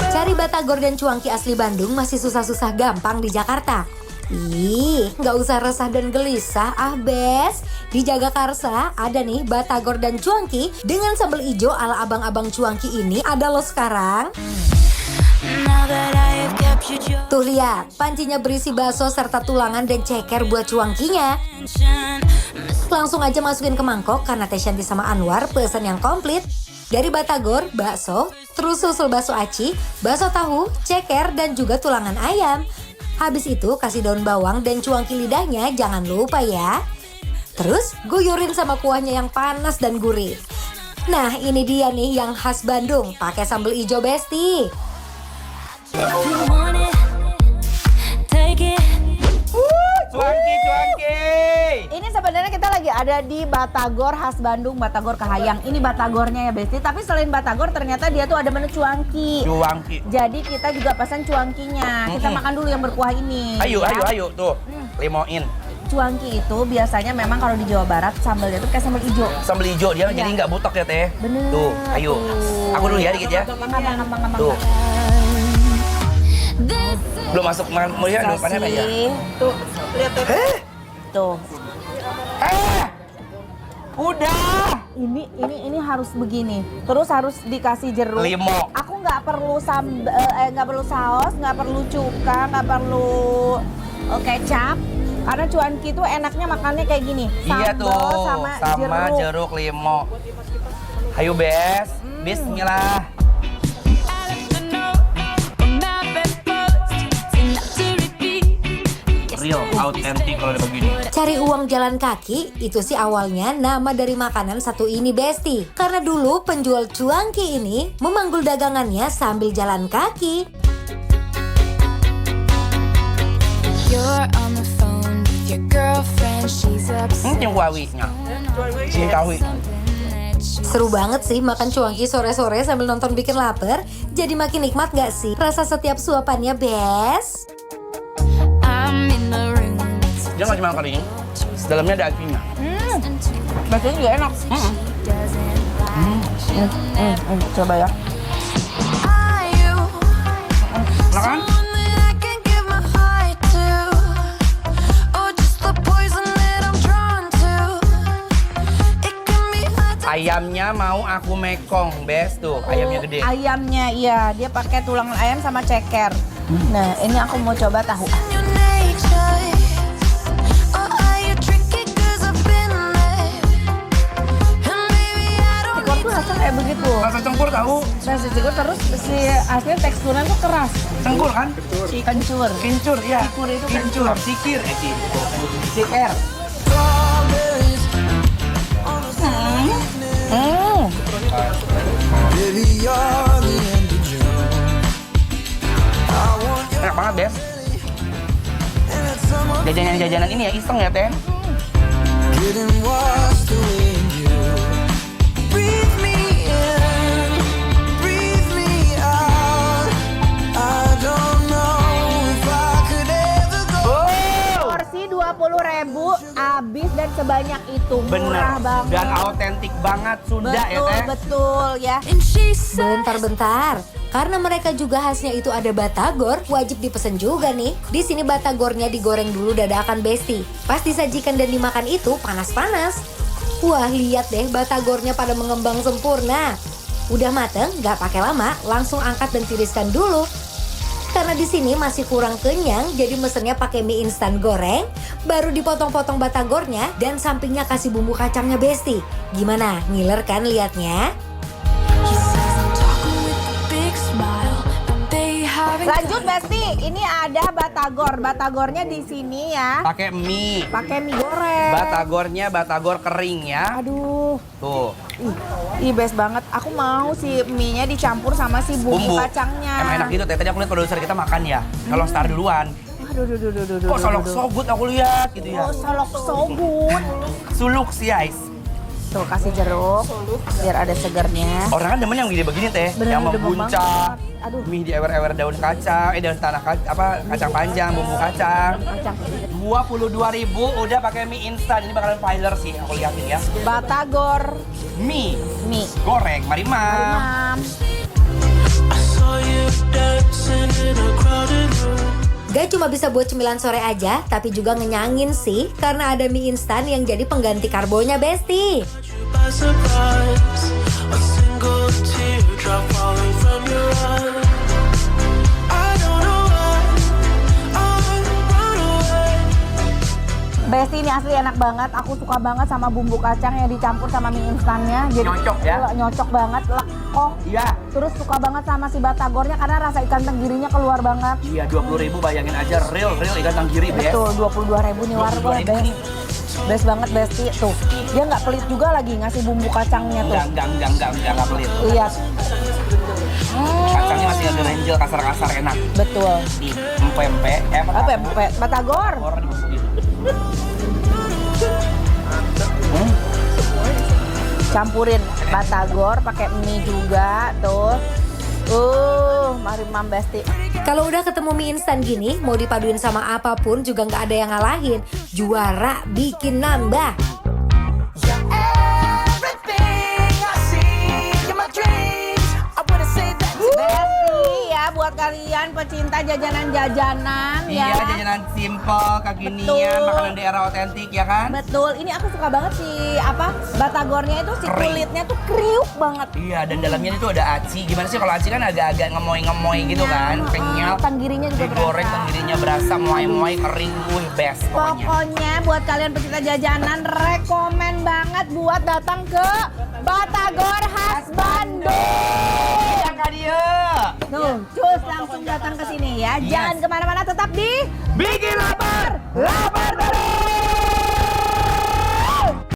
Cari batagor dan cuangki asli Bandung masih susah-susah gampang di Jakarta. Ih, nggak usah resah dan gelisah, Bes. Di Jagakarsa ada nih batagor dan cuangki dengan sambal ijo ala abang-abang cuangki ini ada loh sekarang. Tuh lihat, pancinya berisi bakso serta tulangan dan ceker buat cuangkinya. Langsung aja masukin ke mangkok karena Teh Shanty sama Anwar pesen yang komplit. Dari batagor, bakso, terus susul bakso aci, bakso tahu, ceker, dan juga tulangan ayam. Habis itu kasih daun bawang dan cuangki lidahnya, jangan lupa ya. Terus guyurin sama kuahnya yang panas dan gurih. Nah ini dia nih yang khas Bandung, pakai sambal ijo Besti. Cuangki. Ini sebenarnya kita lagi ada di Batagor khas Bandung, Batagor Kahayang. Ini batagornya ya Besti, tapi selain batagor ternyata dia tuh ada menu cuangki. Jadi kita juga pesan cuangkinya. Kita makan dulu yang berkuah ini. Ayo tuh, limoin. Cuangki itu biasanya memang kalau di Jawa Barat sambalnya tuh kayak sambal ijo. Sambal hijau dia jadi nggak butek ya Teh. Bener. Tuh, ayo. Aku dulu ya dikit ya. Gampang. Tuh. Belum masuk mulia depannya apa ya? Tuh, lihat Teh. Tuh. Udah. Ini harus begini. Terus harus dikasih jeruk. Limo. Aku nggak perlu nggak perlu saus, nggak perlu cuka, nggak perlu kecap. Karena cuanki itu enaknya makannya kayak gini. Iya tuh, sama jeruk limo. Ayo Bes, bismillah. Real, autentik kalau begini. Cari uang jalan kaki, itu sih awalnya nama dari makanan satu ini Besti. Karena dulu penjual cuangki ini memanggul dagangannya sambil jalan kaki. Cingkawinya. Cingkawi. Seru banget sih makan cuangki sore-sore sambil nonton bikin lapar. Jadi makin nikmat gak sih rasa setiap suapannya, Bes? Dia nggak cuma kali ini, dalamnya ada apinya. Baksonya juga enak. Coba ya. Enak kan? Ayamnya mau aku mekong, Bes tuh, ayamnya gede. Ayamnya iya, dia pakai tulangan ayam sama ceker. Nah, ini aku mau coba tahu. Cikor tuh rasanya kayak begitu. Rasa cengkur tahu? Rasa cikor terus si aslinya teksturnya tuh keras. Cengkur kan? Kencur. Kincur, ya. Cikur itu kincur. Sikir, Ciker. Enak banget, Bes. Jajanan-jajanan ini ya iseng ya, Teh. Porsi 20.000 habis dan sebanyak itu. Murah Bener. banget. Dan autentik banget Sunda ya, Teh. Betul ya. Bentar. Karena mereka juga khasnya itu ada batagor, wajib dipesen juga nih. Di sini batagornya digoreng dulu dadakan Besti. Pas disajikan dan dimakan itu panas-panas. Wah, lihat deh batagornya pada mengembang sempurna. Udah mateng, nggak pakai lama, langsung angkat dan tiriskan dulu. Karena di sini masih kurang kenyang, jadi mesennya pakai mie instan goreng, baru dipotong-potong batagornya dan sampingnya kasih bumbu kacangnya Besti. Gimana? Ngiler kan liatnya? Lanjut Besti, ini ada batagor. Batagornya di sini ya. Pakai mie. Pakai mie goreng. Batagornya batagor kering ya. Aduh. Tuh. Ih best banget. Aku mau si mie-nya dicampur sama si bumbu kacangnya. Emang enak gitu, Teh. Tadi aku lihat produser kita makan ya. Kalau Star duluan. Aduh. Kok solok so good aku lihat gitu ya. Oh, solok so good. Suluk sih, guys. Tuh kasih jeruk biar ada segernya. Orang kan demen yang gini begini teh, Bener, yang demen membuncah. banget. Aduh. Mie di ewer-ewer daun kacang, daun tanah kacang panjang, bumbu kacang. Kacang. 22.000 udah pakai mie instan. Ini bakalan filer sih, aku liatin ya. Batagor Mie mie. goreng, mari mam. Mam. Gak cuma bisa buat cemilan sore aja, tapi juga ngenyangin sih karena ada mie instan yang jadi pengganti karbonya, Besti. Besti ini asli enak banget. Aku suka banget sama bumbu kacang yang dicampur sama mie instannya. Jadi Nyocok ya? Nyocok banget. Lekoh. Iya. Terus suka banget sama si batagornya karena rasa ikan tenggirinya keluar banget. Iya, 20.000 bayangin aja real ikan tenggiri, Bes. Betul, 22.000 nih warga. 22.000 nih. Best banget Besti. Tuh, dia nggak pelit juga lagi ngasih bumbu kacangnya tuh. Enggak pelit. Lihat. Kacangnya masih agak renjel, kasar-kasar enak. Betul. Di empempe, Apa ya? Batagor. Orang dimasukin. Campurin batagor pakai mie juga tuh. Mari mam Besti. Kalau udah ketemu mie instan gini, mau dipaduin sama apapun juga nggak ada yang ngalahin. Juara bikin nambah. Besti ya buat kalian pecinta jajanan-jajanan ya. Iya, jajanan simple, kekinian, Betul. makanan daerah otentik ya kan? Betul, ini aku suka banget sih batagornya itu si Kering. kulitnya tuh kriuk banget. Iya, dan dalamnya itu ada aci. Gimana sih kalau aci kan agak-agak ngemoy-ngemoy gitu kan, kenyal. Tenggirinya juga Digoreng, berasa. tenggirinya berasa, muai-muai, kering, best pokoknya. Pokoknya buat kalian pecinta jajanan rekomen banget buat datang ke Batagor khas Bandung. Yang dia. Tuh, cus langsung datang ke sini ya. Yes. Jangan kemana-mana, tetap di Bikin lapar, lapar terus.